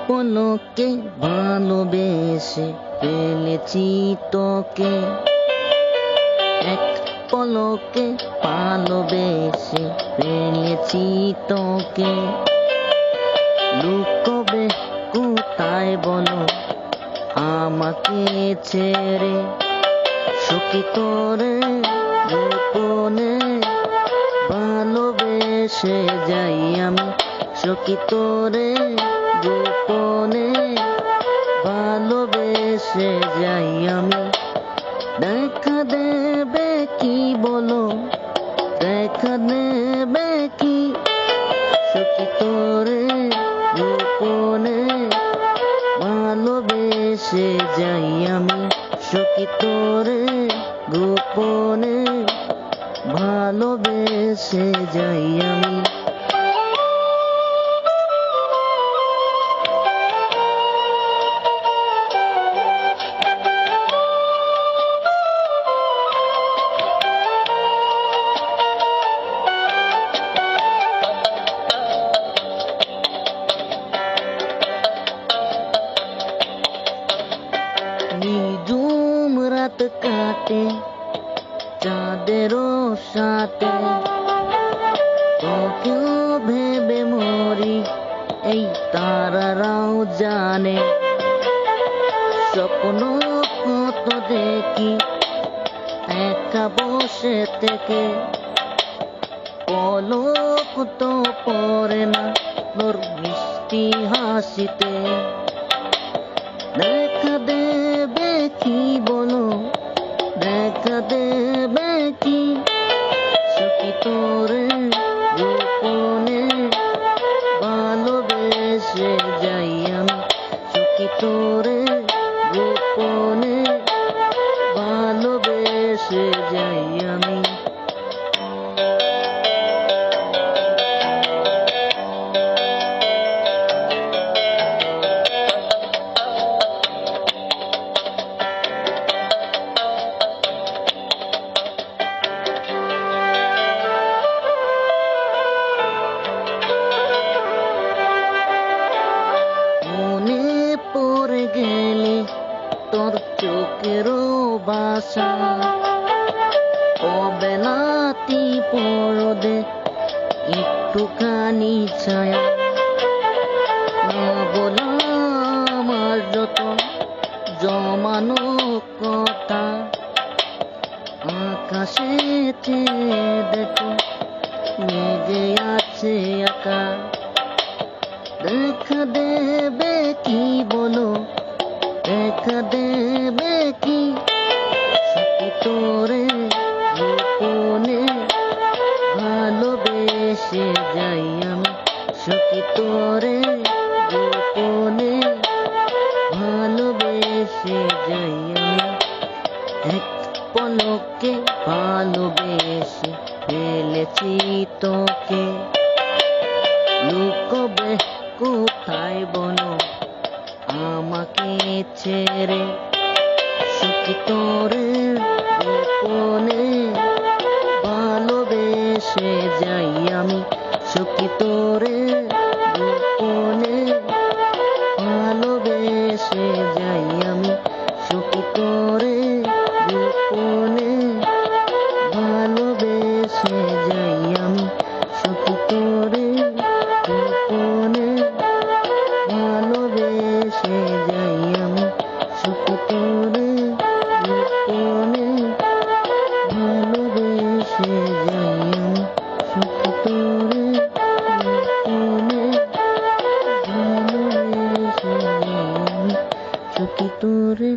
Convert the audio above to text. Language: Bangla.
পলকে ভালোবেসে ফেলেছি তোকে, এক পলকে ভালোবেসে ফেলেছি তোকে। লুকোবে কোথায় বলো আমাকে ছেড়ে, সখী তোরে গোপনে ভালোবেসে যাই আমি, সখী তোরে গোপনে ভালোবেসে যাই আমি। দেখা দেবে কি বলো, দেখা দেবে কি, সখী তোরে গোপনে ভালোবেসে যাই আমি, সখী তোরে গোপনে ভালোবেসে যাই আমি। নিঝুম রাত কাটে চাঁদেরও সাথে, তোকেও ভেবে মরি এই তারারাও জানে। স্বপ্ন কত দেখি একা বসে থেকে, পলক তো পড়ে না তোর মিষ্টি হাসিতে। দেখা দেবে কি বলো, দেখা দেবে কি, সখী তোরে গোপনে ভালোবেসে যাই আমি, সখী তোরে গোপনে ভালোবেসে যাই আমি। পড়ে গেলে তোর চোখেরও বাসা, অবেলাতি পরদে একটুখানি ছায়া, না বলা আমার যত জমানো কথা, আকাশেতে দেখো মেঘে আছে আঁকা। দেখা দেবে কি বলো, দেখা দেবে কি, সখী তোরে গোপনে ভালোবেসে যাই আমি, সখী তোরে গোপনে ভালোবেসে যাই আমি। এক পলকে ভালোবেসে ফেলেছি তোকে, লুকোবে কোথায় বলো আমাকে ছেড়ে, সখী তোরে গোপনে ভালোবেসে যাই আমি, সখী তোরে গোপনে ভালোবেসে যাই আমি, সখী তোরে গোপনে ভালোবেসে যাই আমি, সখী তোরে গোপনে ভালোবেসে যাই আমি, সখী তোরে গোপনে ভালোবেসে যাই আমি, সখী তোরে গোপনে ভালোবেসে যাই আমি, সখী তোরে